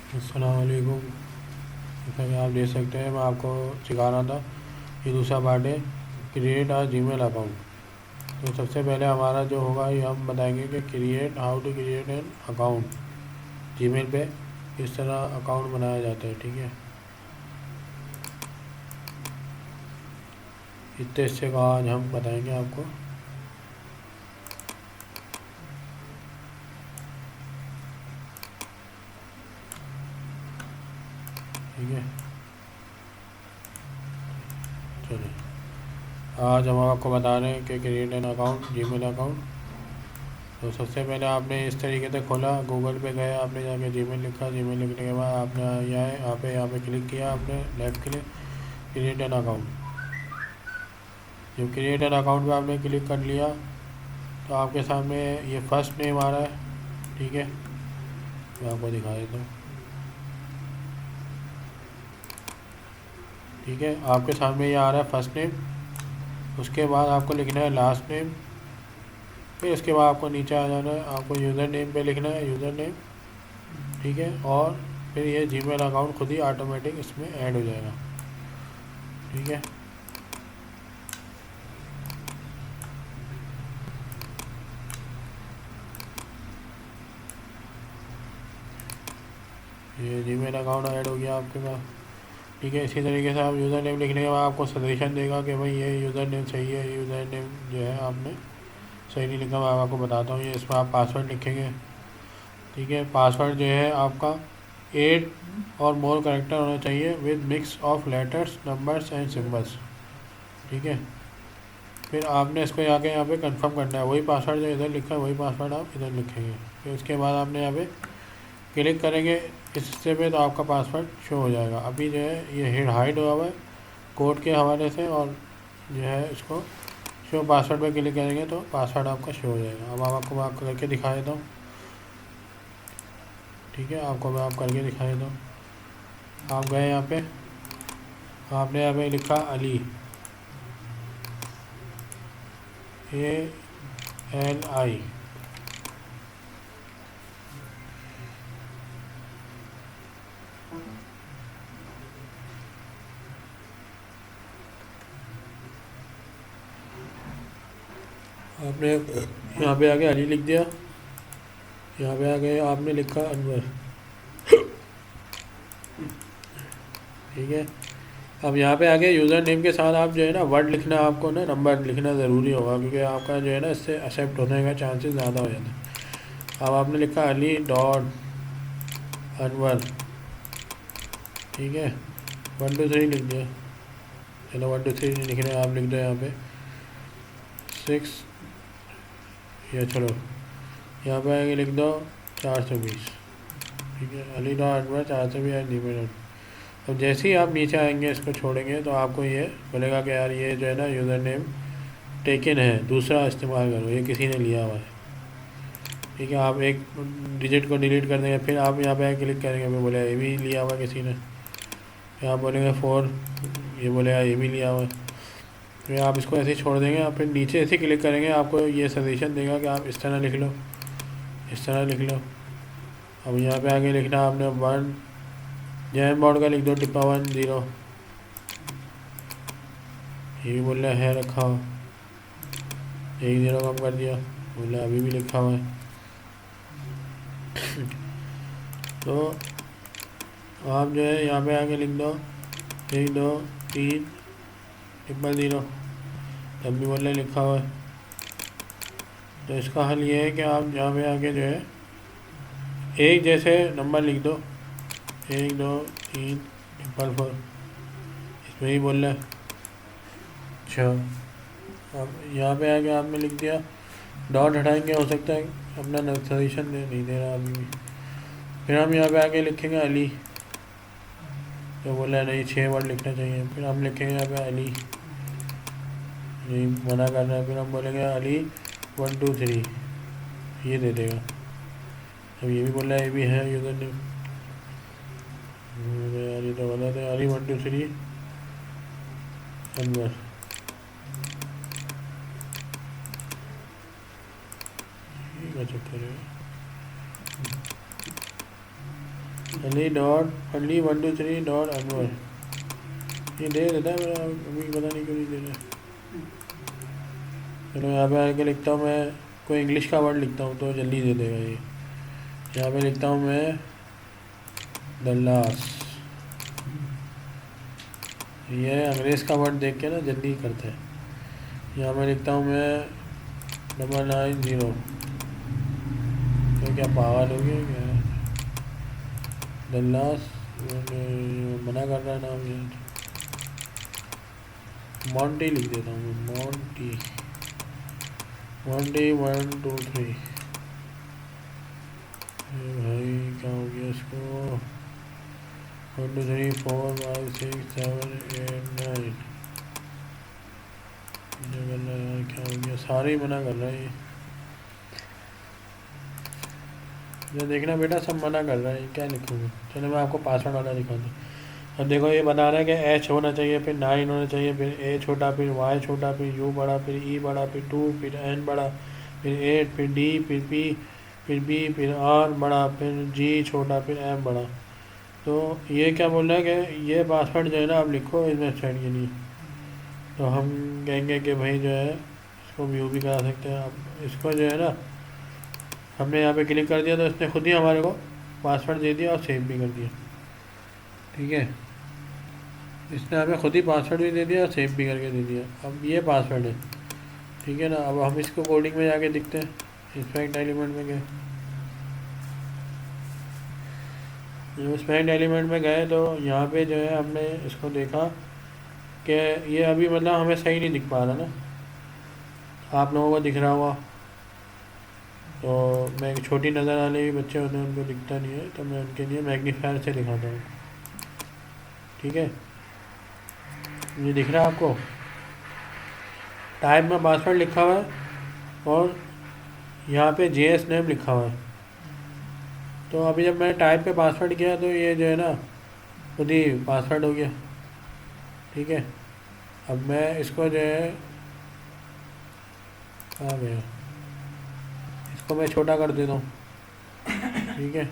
अस्सलाम वालेकुम। जैसा कि आप देख सकते हैं, मैं आपको सिखा रहा था। ये दूसरा पार्ट है, क्रिएट आ जीमेल अकाउंट। तो सबसे पहले हमारा जो होगा, ये हम बताएंगे कि how to create an account Gmail पे किस तरह अकाउंट बनाया जाता है। ठीक है, इतने हिस्से का आज हम बताएंगे आपको। ठीक है, चलिए आज हम आपको बता रहे हैं कि create an account Gmail account. तो सबसे पहले आपने इस तरीके से खोला, गूगल पे गए, आपने जाके जीमेल लिखा। जीमेल लिखने के बाद आपने यहाँ पे क्लिक किया, आपने left click, create an account. जब क्रिएट एन अकाउंट पे आपने क्लिक कर लिया तो आपके सामने ये फर्स्ट नेम आ रहा है। ठीक है, मैं आपको दिखा देता हूँ। ठीक है, आपके सामने ये आ रहा है फर्स्ट नेम। उसके बाद आपको लिखना है लास्ट नेम। फिर उसके बाद आपको नीचे आ जाना है, आपको यूज़र नेम पे लिखना है यूज़र नेम। ठीक है, और फिर ये जीमेल अकाउंट खुद ही ऑटोमेटिक इसमें ऐड हो जाएगा। ठीक है, ये जीमेल अकाउंट ऐड हो गया आपके पास। ठीक है, इसी तरीके से आप यूज़र नेम लिखने के बाद आपको सजेशन देगा कि भाई ये यूज़र नेम सही है, यूज़र नेम जो है आपने सही नहीं लिखा। मैं आपको बताता हूँ, ये इसमें आप पासवर्ड लिखेंगे। ठीक है, पासवर्ड जो है आपका 8 और मोर करेक्टर होना चाहिए with mix of letters, numbers and symbols. ठीक है, फिर आपने इसको जाके यहाँ पे कंफर्म करना है। वही पासवर्ड जो इधर लिखा है वही पासवर्ड आप इधर लिखेंगे। फिर उसके बाद आपने यहाँ पे क्लिक करेंगे इस हिस्से पे, तो आपका पासवर्ड शो हो जाएगा। अभी जो है ये हाइड हुआ हुआ है कोड के हवाले से, और जो है इसको शो पासवर्ड पे क्लिक करेंगे तो पासवर्ड आपका शो हो जाएगा। अब आपको मैं करके दिखा देता हूँ। ठीक है, आपको मैं करके दिखा देता हूँ। आप गए यहाँ पे, आपने यहाँ पे लिखा अली, ALI। आपने यहाँ पे आके अली लिख दिया। यहाँ पे आके आपने लिखा अनवर। ठीक है, अब यहाँ पे आके यूज़र नेम के साथ आप जो है ना वर्ड लिखना, आपको ना नंबर लिखना ज़रूरी होगा, क्योंकि आपका जो है ना इससे एक्सेप्ट होने का चांसेस ज़्यादा हो जाते हैं। अब आपने लिखा अली डॉट अनवर। ठीक है, 1 2 3 लिख दिया। चलो 1 2 3 नहीं लिख रहे, आप लिख दो यहाँ पे 6। या चलो यहाँ पे आगे लिख दो 420। ठीक है, अली डॉट अनवर 420 जीमेल। अब जैसे ही आप नीचे आएंगे, इसको छोड़ेंगे, तो आपको ये बोलेगा कि यार ये जो है ना यूज़र नेम टेकन है, दूसरा इस्तेमाल करो, ये किसी ने लिया हुआ है। ठीक है, आप एक डिजिट को डिलीट कर देंगे, फिर आप यहाँ पे क्लिक करेंगे, फिर बोलेगा ये भी लिया हुआ किसी ने। फिर आप बोलेंगे 4, ये बोलेगा ये भी लिया हुआ है। फिर आप इसको ऐसे ही छोड़ देंगे। आप फिर नीचे ऐसे क्लिक करेंगे, आपको ये सजेशन देगा कि आप इस तरह लिख लो, इस तरह लिख लो। अब यहाँ पे आगे लिखना आपने 1 जैम बोर्ड का लिख दो टिप्पा 1 0। ये भी बोल रहा है रखा हो, 1 0 कम कर दिया, बोला अभी भी लिखा हुआ है। तो आप जो है यहाँ पे आके लिख दो 1 2 3 ट्रिपल 0, तब भी बोल रहे लिखा हुआ है। तो इसका हल ये है कि आप यहाँ पे आके जो है एक जैसे नंबर लिख दो, 1 2 3 ट्रिपल 4, इसमें ही बोल रहा है। अच्छा, अब यहाँ पे आके आपने लिख दिया, डॉट हटाएंगे, हो सकता है अपना सजेशन नहीं दे रहा अभी भी। फिर हम यहाँ पे आके लिखेंगे अली, तो बोला नहीं 6 वर्ड लिखना चाहिए। फिर हम लिखेंगे यहाँ पे अली, नहीं मना कर रहा है। फिर हम बोलेंगे अली 1 2 3, ये दे देगा। अब ये भी बोल रहा है ये भी है यूज़र नेम, यार ये तो गलत है। अली 1 2 3 अनवर। ये क्या चक्कर है? अली डॉट अली 1 2 3 डॉट अनवर, ये दे देता है मेरा, अभी पता नहीं क्यों नहीं दे रहा। चलो यहाँ पे आके लिखता हूँ मैं, कोई इंग्लिश का वर्ड लिखता हूँ तो जल्दी दे देगा ये। यहाँ पे लिखता हूँ मैं दल्लास, ये अंग्रेज़ का वर्ड देख के ना जल्दी करते हैं। यहाँ पे लिखता हूँ मैं 990, तो क्या पागल हो गया क्या? दल्लास मना कर रहा है नाम ये, मॉन्टी लिख देता हूँ, मॉन्टी 1 2 3। भाई क्या हो गया इसको, 1 2 3 4 5 6 7 8 9, क्या हो गया, सारे ही मना कर रहा है ये देखना बेटा, सब मना कर रहा है, क्या लिखूँगा। चलो मैं आपको पासवर्ड वाला दिखा दूँ। अब देखो ये बता रहा है कि एच होना चाहिए, फिर 9 होना चाहिए, फिर ए छोटा, फिर वाई छोटा, फिर यू बड़ा, फिर ई बड़ा, फिर 2, फिर एन बड़ा, फिर 8, फिर डी, फिर पी, फिर बी, फिर आर बड़ा, फिर जी छोटा, फिर एम बड़ा। तो ये क्या बोल रहा है कि ये पासवर्ड जो है ना आप लिखो इस वेबसाइट के लिए। तो हम कहेंगे कि भाई जो है इसको व्यू भी करा सकते हैं आप। इसको जो है ना हमने यहाँ पे क्लिक कर दिया तो इसने खुद ही हमारे को पासवर्ड दे दिया और सेव भी कर दिया। ठीक है, इसने हमें खुद ही पासवर्ड भी दे दिया और सेव भी करके दे दिया। अब ये पासवर्ड है, ठीक है ना। अब हम इसको कोडिंग में जाके दिखते हैं, इंस्पेक्ट एलिमेंट में गए, जब इंस्पेक्ट एलिमेंट में गए तो यहाँ पे जो है हमने इसको देखा कि ये अभी मतलब हमें सही नहीं दिख पा रहा ना, आप लोगों को दिख रहा हुआ। तो मैं एक छोटी नज़र वाले भी बच्चे होते हैं उनको दिखता नहीं है, तो मैं उनके लिए मैग्नीफायर से दिखाता हूँ। ठीक है, ये दिख रहा है आपको, टाइप में पासवर्ड लिखा हुआ है और यहाँ पे JS नेम लिखा हुआ है। तो अभी जब मैंने टाइप पे पासवर्ड किया तो ये जो है ना खुद ही पासवर्ड हो गया। ठीक है, अब मैं इसको जो है कहाँ गया, इसको मैं छोटा कर देता हूँ। ठीक है,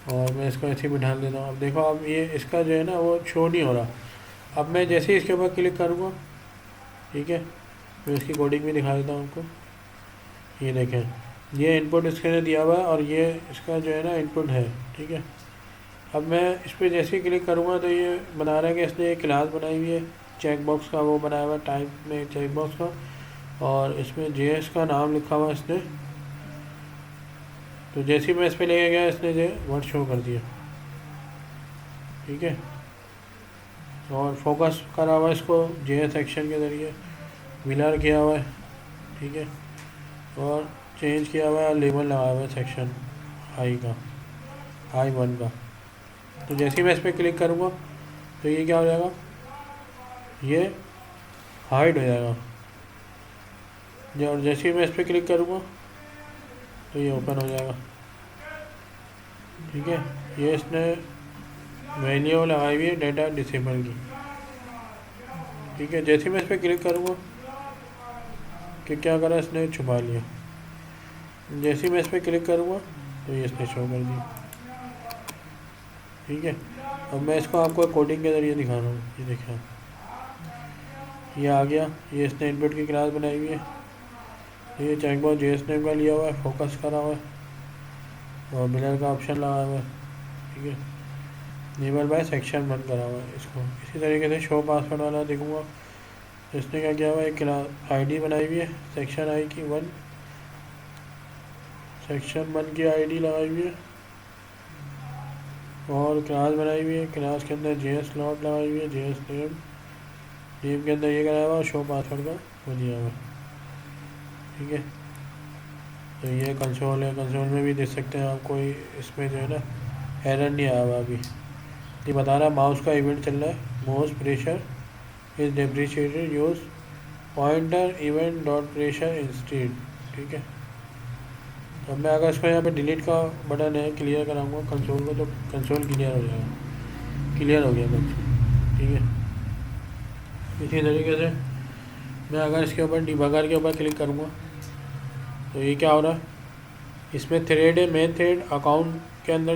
और मैं इसको ऐसे ही बिठा देता हूँ। अब देखो, अब ये इसका जो है ना वो शो नहीं हो रहा। अब मैं जैसे ही इसके ऊपर क्लिक करूँगा, ठीक है, मैं इसकी कोडिंग भी दिखा देता हूँ आपको। ये देखें, ये इनपुट इसके दिया हुआ है और ये इसका जो है ना इनपुट है। ठीक है, अब मैं इस पर जैसे ही क्लिक करूँगा तो ये बना रहा है कि इसने एक क्लास बनाई हुई है, चेक बॉक्स का वो बनाया हुआ है, टाइप में चेक बॉक्स का, और इसमें JS का नाम लिखा हुआ है इसने। तो जैसे ही मैं इस पर लेके गया इसने जो वर्ड शो कर दिया। ठीक है, और फोकस करा हुआ है इसको JS सेक्शन के ज़रिए, मिलर किया हुआ है। ठीक है, और चेंज किया हुआ है, लेबल लगाया हुआ है सेक्शन हाई का, हाई 1 का। तो जैसे ही मैं इस पर क्लिक करूँगा तो ये क्या हो जाएगा, ये हाइड हो जाएगा। और जैसे ही मैं इस पर क्लिक करूँगा तो ये ओपन हो जाएगा। ठीक है, ये इसने वैल्यू लगाई हुई है डेटा डिसेबल की। ठीक है, जैसे ही मैं इस पर क्लिक करूँगा कि क्या करा, इसने छुपा लिया। जैसे ही मैं इस पर क्लिक करूँगा तो ये इसने शो कर दिया। ठीक है, अब मैं इसको आपको कोडिंग के ज़रिए दिखा रहा हूँ। ये देखिए, ये आ गया, ये इसने इनपुट की क्लास बनाई हुई है, ये चेकबॉक्स JS नेम का लिया हुआ है, फोकस करा हुआ है और मिलर का ऑप्शन लगा हुआ है। ठीक है, लेबल बाय सेक्शन 1 करा हुआ है। इसको इसी तरीके से शो पासवर्ड वाला देखूँगा। इसने क्या किया हुआ है, एक क्लास ID बनाई हुई है, सेक्शन I की 1, सेक्शन 1 की ID लगाई हुई है और क्लास बनाई हुई है, क्लास के अंदर JS स्लॉट लगाई हुई है, JS नेम, नेम के अंदर ये कराया हुआ, शो पासवर्ड का वो दिया हुआ। ठीक है, तो ये कंसोल है, कंसोल में भी देख सकते हैं आप, कोई इसमें जो है ना एरर नहीं आया हुआ। अभी ये बता रहा है माउस का इवेंट चल रहा है, mouse pressure is depreciated, use pointer event dot pressure instead. ठीक है, तो मैं अगर इसको यहाँ पे डिलीट का बटन है, क्लियर कराऊंगा कंसोल को, तो कंसोल क्लियर हो जाएगा, क्लियर हो गया कंसोल। ठीक है, इसी तरीके से मैं अगर इसके ऊपर डिबगर के ऊपर क्लिक करूँगा तो ये क्या हो रहा है, इसमें थ्रेड है, मेन थ्रेड अकाउंट के अंदर